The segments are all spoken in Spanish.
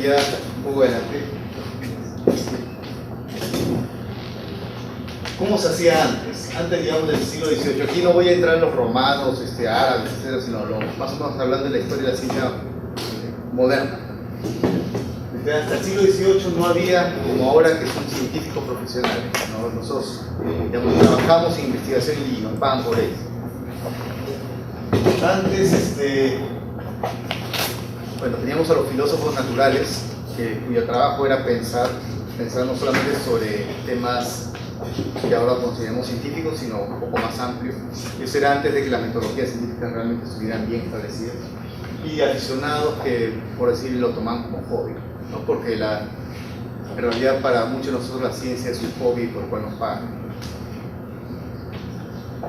que ya un poco adelante. ¿Cómo se hacía antes? Antes, digamos, del siglo XVIII. Aquí no voy a entrar en los romanos, árabes, etc., sino más o menos hablando de la historia de la ciencia moderna. Hasta el siglo XVIII no había, como ahora, que son científicos profesionales, ¿no? Nosotros digamos, trabajamos en investigación y nos pagan por ello. Antes, bueno, teníamos a los filósofos naturales, cuyo trabajo era pensar no solamente sobre temas que ahora consideramos científicos, sino un poco más amplio. Eso era antes de que las metodologías científicas realmente estuvieran bien establecidas. Y aficionados que, por decirlo, lo toman como hobby, ¿no? Porque en realidad para muchos de nosotros la ciencia es un hobby por el cual nos pagan.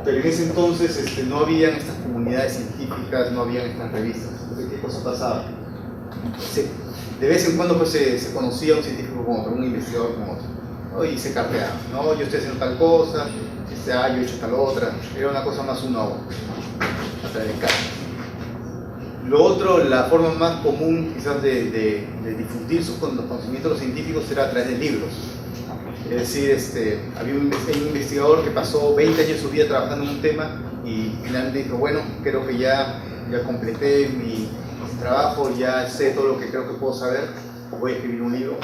Pero en ese entonces no habían estas comunidades científicas, no habían estas revistas. Entonces, ¿qué cosa pasaba? De vez en cuando pues, se conocía un científico con otro, un investigador con otro, ¿no? Y se carteaba, ¿no? Yo estoy haciendo tal cosa, yo he hecho tal otra. Era una cosa más uno a uno, a través de cartas. Lo otro, la forma más común quizás de difundir los conocimientos de los científicos era a través de libros. Es decir, había un investigador que pasó 20 años de su vida trabajando en un tema y finalmente dijo, bueno, creo que ya completé mi trabajo, ya sé todo lo que creo que puedo saber, voy a escribir un libro.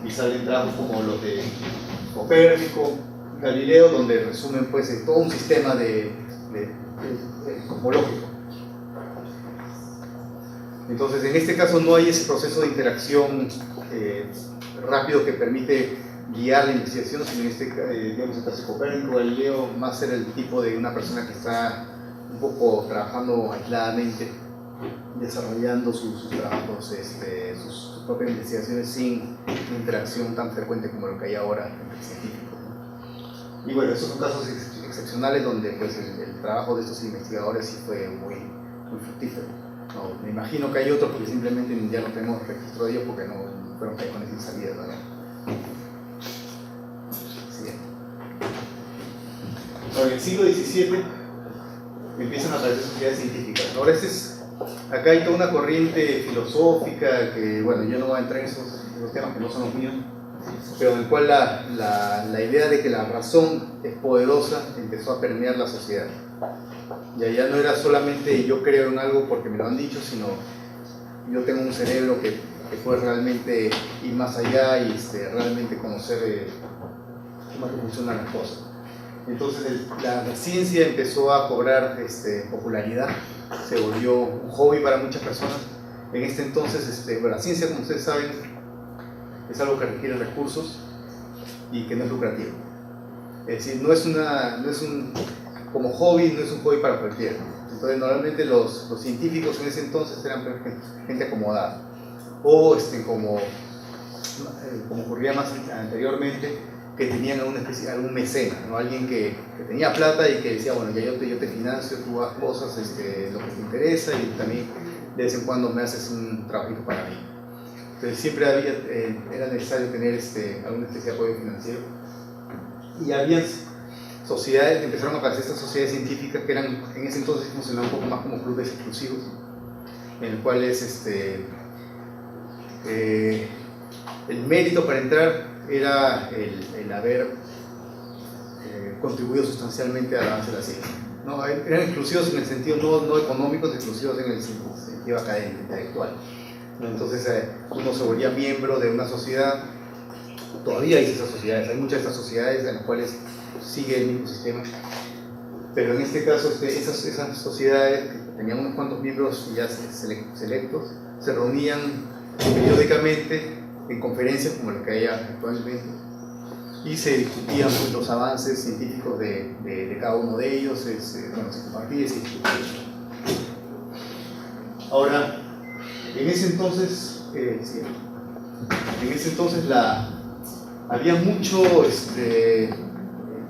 Y salen trabajos como los de Copérnico, Galileo, donde resumen pues, todo un sistema cosmológico. Entonces, en este caso no hay ese proceso de interacción rápido que permite guiar la investigación, sino digamos, el caso de Copérnico, Galileo, más era el tipo de una persona que está un poco trabajando aisladamente, desarrollando sus trabajos, sus propias investigaciones sin interacción tan frecuente como lo que hay ahora entre científicos. Y bueno, esos son casos excepcionales donde pues, el trabajo de estos investigadores sí fue muy fructífero. No, me imagino que hay otros porque simplemente ya no tenemos registro de ellos porque no fueron caídos sin salida, ¿verdad? En el siglo XVII empiezan a aparecer sociedades científicas. Ahora acá hay toda una corriente filosófica que, bueno, yo no voy a entrar en esos temas que no son los míos, pero en el cual la idea de que la razón es poderosa empezó a permear la sociedad. Y allá no era solamente yo creo en algo porque me lo han dicho, sino yo tengo un cerebro que puede realmente ir más allá y realmente conocer cómo funcionan las cosas. Entonces la ciencia empezó a cobrar popularidad, se volvió un hobby para muchas personas. En este entonces, bueno, la ciencia, como ustedes saben, es algo que requiere recursos y que no es lucrativo. Es decir, como hobby no es un hobby para cualquiera. Entonces normalmente los científicos en ese entonces eran gente acomodada. O como ocurría más anteriormente, que tenían algún mecena, ¿no? Alguien que tenía plata y que decía, bueno, ya yo te financio, tú haz cosas, lo que te interesa y también de vez en cuando me haces un trabajito para mí. Entonces siempre era necesario tener alguna especie de apoyo financiero. Y había sociedades, empezaron a aparecer estas sociedades científicas que eran, en ese entonces funcionaban un poco más como clubes exclusivos, en el cual el mérito para entrar era el haber contribuido sustancialmente al avance de la ciencia, ¿no? Eran exclusivos en el sentido no económico, exclusivos en el sentido académico, intelectual. Entonces uno se volvía miembro de una sociedad. Todavía hay esas sociedades, hay muchas de estas sociedades en las cuales sigue el mismo sistema, pero en este caso esas sociedades que tenían unos cuantos miembros ya selectos se reunían periódicamente en conferencias como la que hay actualmente y se discutían pues, los avances científicos de cada uno de ellos, se compartía y se discutía. Ahora, en ese entonces había mucho,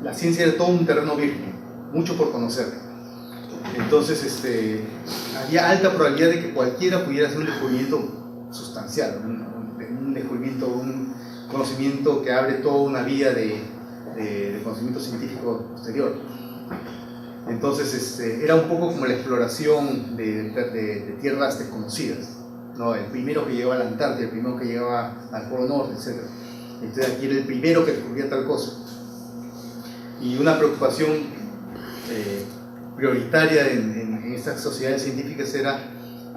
la ciencia era todo un terreno virgen, mucho por conocer. Entonces había alta probabilidad de que cualquiera pudiera hacer un descubrimiento sustancial, un descubrimiento, un conocimiento que abre toda una vía de conocimiento científico posterior. Entonces era un poco como la exploración de tierras desconocidas, ¿no? El primero que llegaba a la Antártida, el primero que llegaba al Polo Norte, etc. Entonces aquí era el primero que descubría tal cosa. Y una preocupación prioritaria en estas sociedades científicas era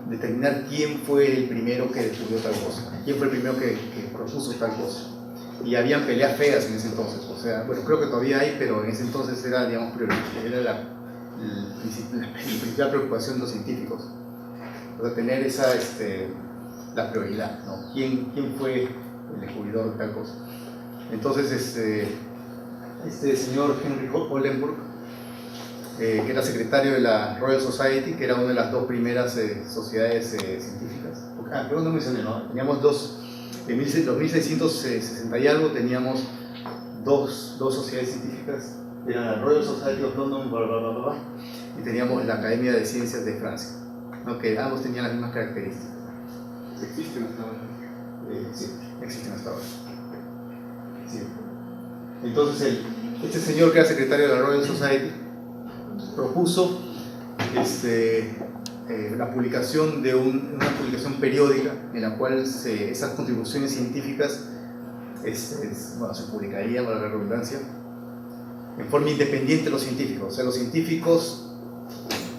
determinar quién fue el primero que descubrió tal cosa, quién fue el primero que propuso tal cosa. Y habían peleas feas en ese entonces, o sea, bueno, creo que todavía hay, pero en ese entonces era, digamos, era la principal preocupación de los científicos, o sea, tener esa, la prioridad, ¿no? ¿Quién fue el descubridor de tal cosa? Entonces, este señor Henry Oldenburg, que era secretario de la Royal Society, que era una de las dos primeras sociedades científicas. Creo que no mencioné, ¿no? Teníamos dos, en los 1660 y algo teníamos dos sociedades científicas, era la Royal Society of London, y teníamos la Academia de Ciencias de Francia, ¿no? Que ambos tenían las mismas características. ¿Existen hasta ahora? Sí, existen hasta ahora. Sí. Entonces, este señor que era secretario de la Royal Society propuso la publicación de una publicación periódica en la cual esas contribuciones científicas bueno, se publicarían, para la redundancia, en forma independiente de los científicos. O sea, los científicos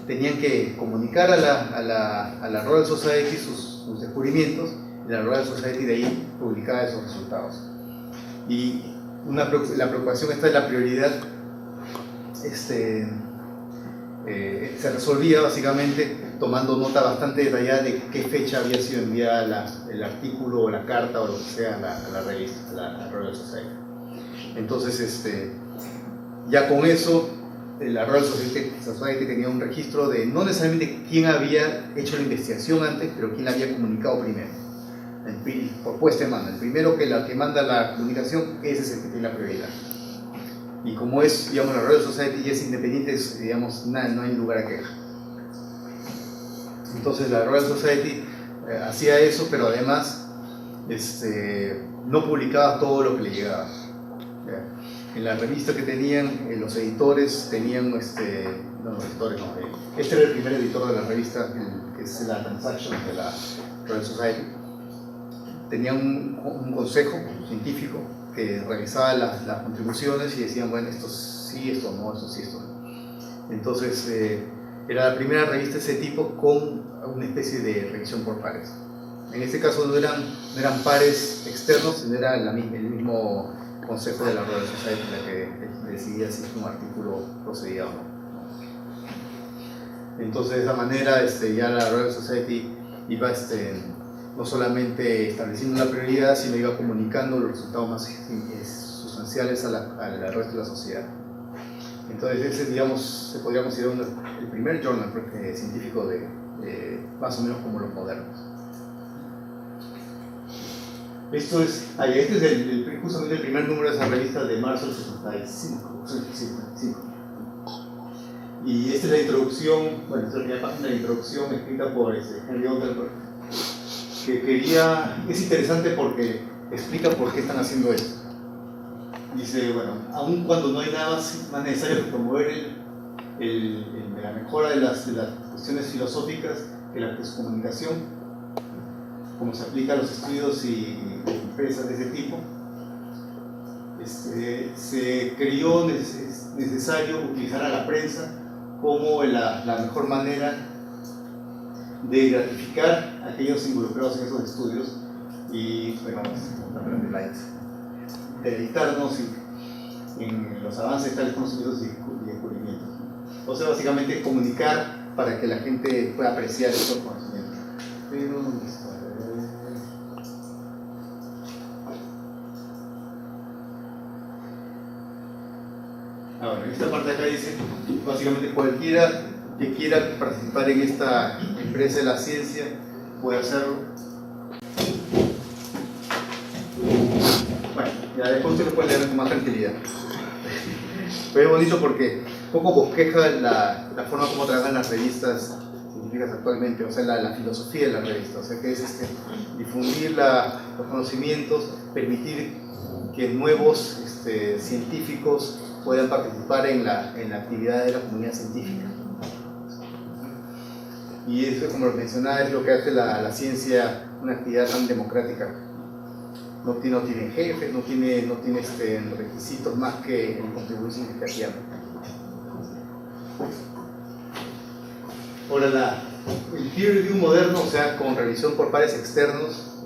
tenían que comunicar a la Royal Society sus descubrimientos, y la Royal Society de ahí publicaba esos resultados. Y la preocupación esta de la prioridad se resolvía básicamente tomando nota bastante detallada de qué fecha había sido enviada el artículo o la carta o lo que sea a la revista, a la Royal Society. Entonces, ya con eso, la Royal Society tenía un registro de no necesariamente quién había hecho la investigación antes, pero quién la había comunicado primero, por puesta en mano. El primero que manda la comunicación, ese es el que tiene la prioridad. Y como es, digamos, la Royal Society ya es independiente, digamos, no hay lugar a queja. Entonces la Royal Society hacía eso, pero además no publicaba todo lo que le llegaba. En la revista que tenían, los editores tenían, no, los editores no, este era el primer editor de la revista, que es la Transactions de la Royal Society. Tenían un consejo científico que revisaba las contribuciones y decían, bueno, esto sí, esto no, esto sí, esto no. Entonces, era la primera revista de ese tipo con una especie de revisión por pares. En este caso no eran pares externos, sino era el mismo consejo de la Royal Society la que decidía si un artículo procedía o no. Entonces, de esa manera, ya la Royal Society iba no solamente estableciendo la prioridad, sino iba comunicando los resultados más sustanciales al resto de la sociedad. Entonces ese, digamos, se podría considerar el primer journal científico más o menos como los modernos. Este es justamente el primer número de esa revista de marzo del 65. Y esta es la introducción, bueno, esta es la primera página de introducción escrita por Henry Oldenburg, que es interesante porque explica por qué están haciendo esto. Dice, bueno, aun cuando no hay nada más necesario que promover la mejora de las cuestiones filosóficas que la comunicación, como se aplica a los estudios y empresas de ese tipo, se creyó necesario utilizar a la prensa como la mejor manera de gratificar a aquellos involucrados en esos estudios y, deleitarnos en los avances de tales conocimientos y descubrimientos. O sea, básicamente comunicar para que la gente pueda apreciar esos conocimientos. Pero, ahora, en esta parte de acá dice, básicamente cualquiera que quiera participar en esta empresa de la ciencia puede hacerlo. Bueno, ya después usted lo puede leer con más tranquilidad. Pero es bonito porque un poco bosqueja la forma como trabajan las revistas científicas actualmente, o sea, la filosofía de la revista, o sea, que es difundir los conocimientos, permitir que nuevos científicos puedan participar en la actividad de la comunidad científica. Y eso, como lo mencionaba, es lo que hace la ciencia una actividad tan democrática. No tiene jefes, no tiene requisitos más que el contribuir significativamente. Ahora, el peer review moderno, o sea, con revisión por pares externos,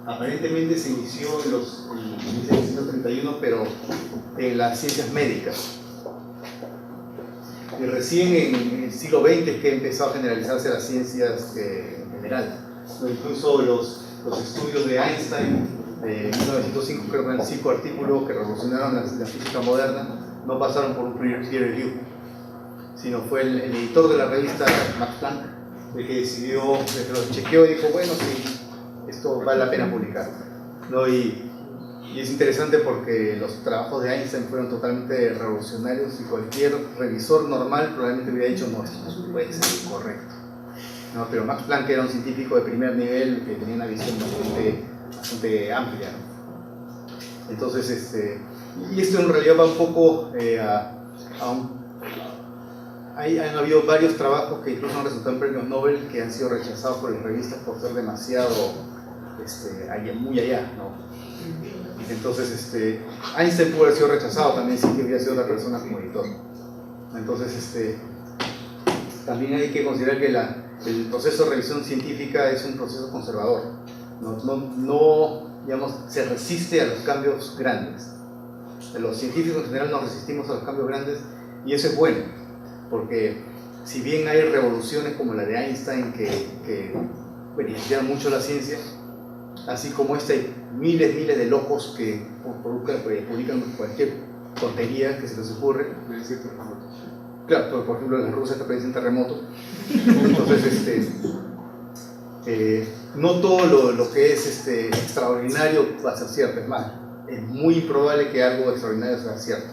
aparentemente se inició en 1931, pero en las ciencias médicas. Y recién en el siglo XX es que empezó a generalizarse las ciencias en general. Incluso los estudios de Einstein de 1905, creo que eran 5 artículos que revolucionaron la física moderna, no pasaron por un peer review, sino fue el editor de la revista, Max Planck, el que decidió, el que lo chequeó y dijo, bueno, sí, esto vale la pena publicar, ¿no? Y es interesante porque los trabajos de Einstein fueron totalmente revolucionarios y cualquier revisor normal probablemente hubiera dicho, no, esto no puede ser incorrecto, ¿no? Pero Max Planck era un científico de primer nivel que tenía una visión bastante amplia, ¿no? Entonces, y esto en realidad va un poco han habido varios trabajos que incluso han resultado en premios Nobel que han sido rechazados por las revistas por ser demasiado muy allá, ¿no? Entonces, Einstein pudo haber sido rechazado también si hubiera sido otra persona como editor. Entonces, también hay que considerar que el proceso de revisión científica es un proceso conservador. No, digamos, se resiste a los cambios grandes. Los científicos en general nos resistimos a los cambios grandes y eso es bueno, porque si bien hay revoluciones como la de Einstein que beneficiaron mucho la ciencia, así como hay miles de locos que publican cualquier tontería que se les ocurre. Claro, por ejemplo, las rusas que predicen terremotos. Entonces, no todo lo que es extraordinario va a ser cierto, es más, es muy improbable que algo extraordinario sea cierto.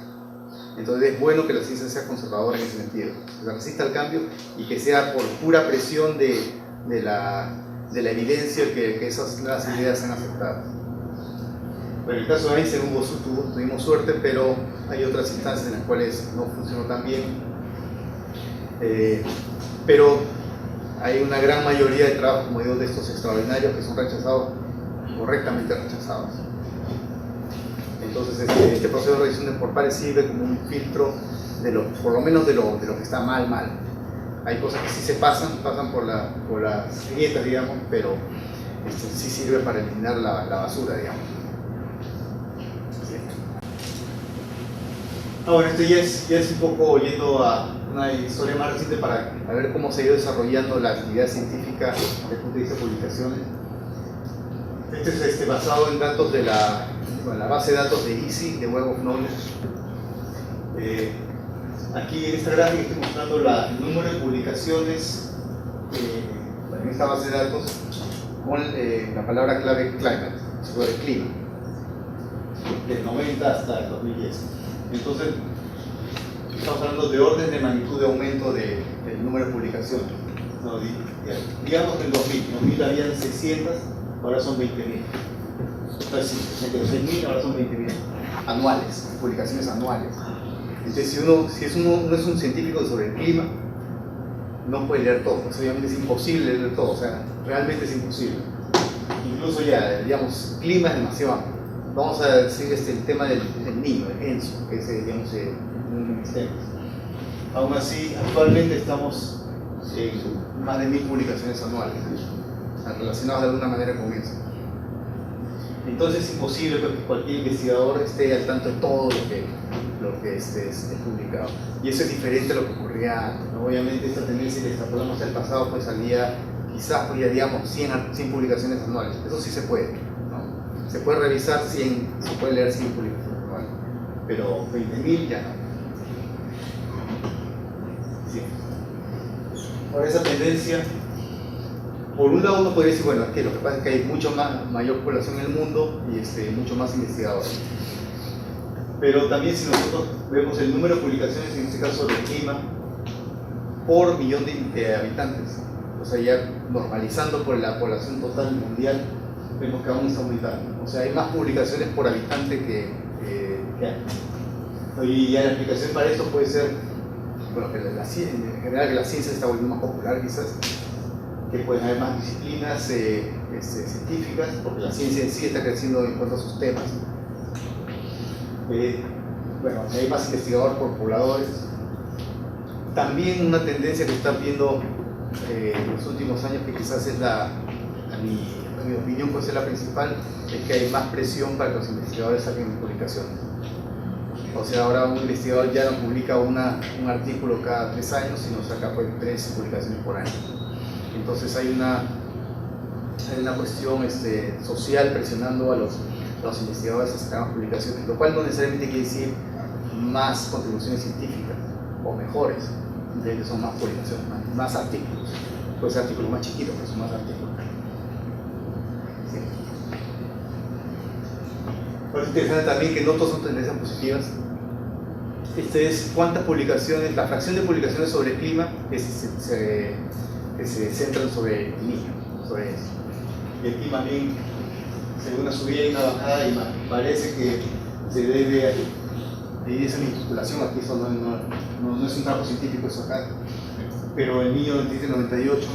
Entonces es bueno que la ciencia sea conservadora en ese sentido, que se resista al cambio y que sea por pura presión de la evidencia que esas nuevas ideas sean aceptadas. Bueno, en el caso de Einstein tuvimos suerte, pero hay otras instancias en las cuales no funcionó tan bien. Pero hay una gran mayoría de trabajos, como digo, de estos extraordinarios que son rechazados, correctamente rechazados. Entonces este proceso de revisión por pares sirve como un filtro, por lo menos de lo que está mal. Hay cosas que sí se pasan por las grietas, digamos, pero sí sirve para eliminar la basura, digamos. Sí. Bueno, esto ya es un poco yendo a una historia más reciente para ver cómo se ha ido desarrollando la actividad científica desde el punto de vista de publicaciones. Este es basado en datos de la base de datos de EASY, de Web of Knowledge. Aquí en esta gráfica estoy mostrando el número de publicaciones en esta base de datos con la palabra clave climate, sobre el clima, del 90 hasta el 2010. Entonces, estamos hablando de orden de magnitud de aumento del número de publicaciones. No, digamos que en 2000 habían 600, ahora son 20.000. Entonces, entre 6.000 ahora son 20.000 anuales, publicaciones anuales. Entonces, si uno no es un científico sobre el clima, no puede leer todo, pues obviamente es imposible leer todo, o sea, realmente es imposible. Incluso ya, digamos, clima es demasiado amplio. Vamos a decir el tema del Niño, el ENSO, que es, digamos, un extremo. Aún así, actualmente estamos en más de 1.000 publicaciones anuales, relacionadas de alguna manera con eso. Entonces es imposible que cualquier investigador esté al tanto de todo lo que es publicado. Y eso es diferente a lo que ocurría antes, ¿no? Obviamente esta tendencia que extrapolamos al pasado pues quizás podría, digamos, 100 publicaciones anuales. Eso sí se puede, ¿no? Se puede revisar 100, se puede leer 100 publicaciones anuales, pero 20.000 ya no. Sí. Ahora esa tendencia, por un lado uno podría decir, bueno, es que lo que pasa es que hay mayor población en el mundo y mucho más investigadores. Pero también si nosotros vemos el número de publicaciones, en este caso del clima, por millón de habitantes, o sea, ya normalizando por la población total mundial, vemos que aún está aumentando. O sea, hay más publicaciones por habitante que antes. Y ya la explicación para esto puede ser bueno, que en general que la ciencia se está volviendo más popular quizás, que pueden haber más disciplinas científicas, porque la ciencia en sí está creciendo en cuanto a sus temas. Bueno, hay más investigadores por pobladores. También una tendencia que están viendo en los últimos años, que quizás es en mi opinión puede ser la principal, es que hay más presión para que los investigadores saquen publicaciones. O sea, ahora un investigador ya no publica un artículo cada 3 años, sino saca pues 3 publicaciones por año. Entonces hay una cuestión social presionando a los investigadores a sacar más publicaciones, lo cual no necesariamente quiere decir más contribuciones científicas o mejores, que son más publicaciones, más artículos. Puede ser artículos más chiquitos, pero son más artículos. Sí. Es interesante también que no todas son tendencias positivas. Es cuántas publicaciones, la fracción de publicaciones sobre el clima que se centran sobre el niño, sobre eso. Y aquí más bien se ve una subida y una bajada y parece que se debe a esa manipulación. Aquí eso no es un trabajo científico eso acá, pero el niño del 98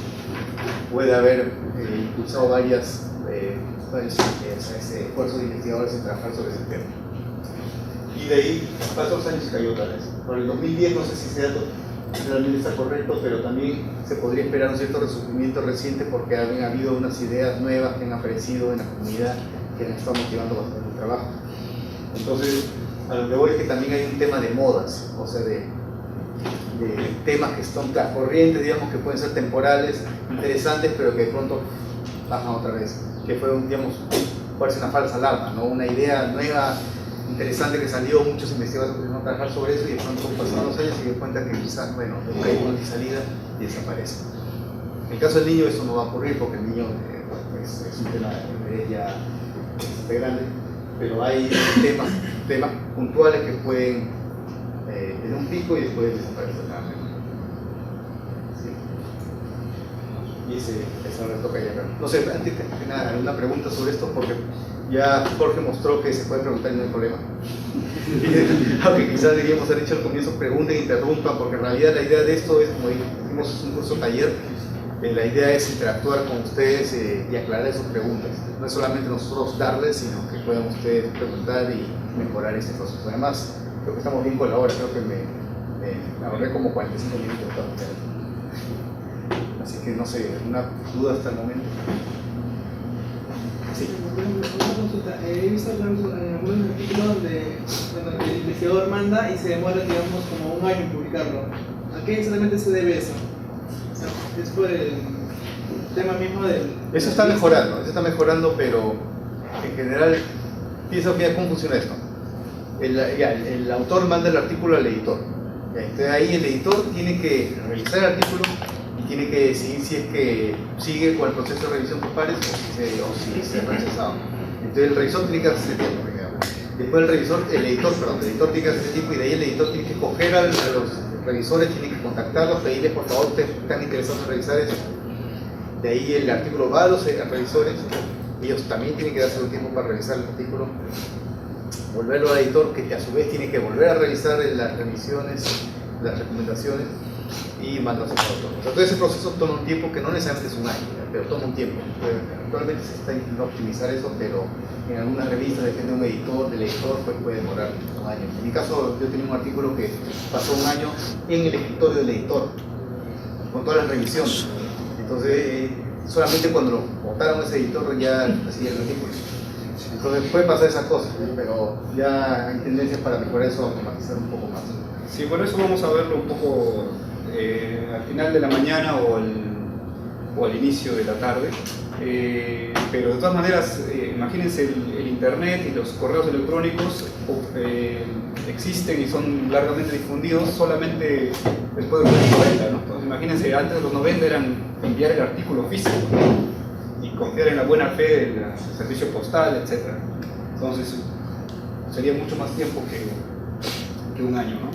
puede haber impulsado varios esfuerzos de investigadores en trabajar sobre ese tema. Y de ahí pasó los años y cayó otra vez. Por el 2010 no sé si ese dato realmente está correcto, pero también se podría esperar un cierto resurgimiento reciente porque han habido unas ideas nuevas que han aparecido en la comunidad que han estado motivando bastante el trabajo. Entonces, a lo que voy es que también hay un tema de modas, o sea, de temas que son corrientes, digamos, que pueden ser temporales, interesantes, pero que de pronto bajan otra vez. Que fue, digamos, parece una falsa alarma, ¿no? Una idea nueva, interesante que salió, muchos investigadores empezaron a trabajar sobre eso y de pronto pasaron los años y se dio cuenta que quizás, bueno, nunca hay una salida y desaparece. En el caso del niño eso no va a ocurrir porque el niño es un tema ya bastante grande, pero hay temas puntuales que pueden tener un pico y después desaparecer nuevamente. Sí. Y eso me toca ya. No sé, antes que nada, alguna pregunta sobre esto porque ya Jorge mostró que se puede preguntar y no hay problema. Aunque quizás deberíamos haber dicho al comienzo, pregunten, interrumpan, porque en realidad la idea de esto es, como dijimos, es un curso taller. La idea es interactuar con ustedes y aclarar sus preguntas. No es solamente nosotros darles, sino que puedan ustedes preguntar y mejorar este proceso. Además, creo que estamos bien con la hora, creo que me ahorré como 45 minutos. Así que no sé, ¿alguna duda hasta el momento? Sí. Una consulta. He visto en algún artículo donde el investigador manda y se demora, digamos, como un año en publicarlo. ¿A qué exactamente se debe eso? O sea, es por el tema mismo del... Eso está mejorando, pero en general, piensa cómo funciona esto. El autor manda el artículo al editor. Entonces ahí el editor tiene que revisar el artículo y tiene que decidir si es que sigue con el proceso de revisión por pares o si se ha rechazado. Entonces el revisor tiene que hacer ese tiempo primero. Después el editor tiene que hacer ese tiempo y de ahí el editor tiene que coger a los revisores, tiene que contactarlos, pedirles por favor, ustedes están interesados en revisar eso. De ahí el artículo va a los revisores, ellos también tienen que darse un tiempo para revisar el artículo, volverlo al editor que a su vez tiene que volver a revisar las revisiones, las recomendaciones y mandarse para otro. Entonces ese proceso toma un tiempo que no necesariamente es un año, pero toma un tiempo. Actualmente se está intentando optimizar eso, pero en algunas revistas depende de un editor, del editor pues puede demorar un año. En mi caso yo tenía un artículo que pasó un año en el escritorio del editor, con todas las revisiones. Entonces solamente cuando lo votaron ese editor ya hacía el artículo. Entonces puede pasar esas cosas, pero ya hay tendencias para mejorar eso, automatizar un poco más. Sí, por eso vamos a verlo un poco al final de la mañana o al inicio de la tarde. Pero de todas maneras, imagínense el internet y los correos electrónicos existen y son largamente difundidos solamente después de los 90, ¿no? Entonces imagínense, antes de los 90 eran enviar el artículo físico, ¿no? Y confiar en la buena fe del servicio postal, etc. Entonces sería mucho más tiempo que un año, ¿no?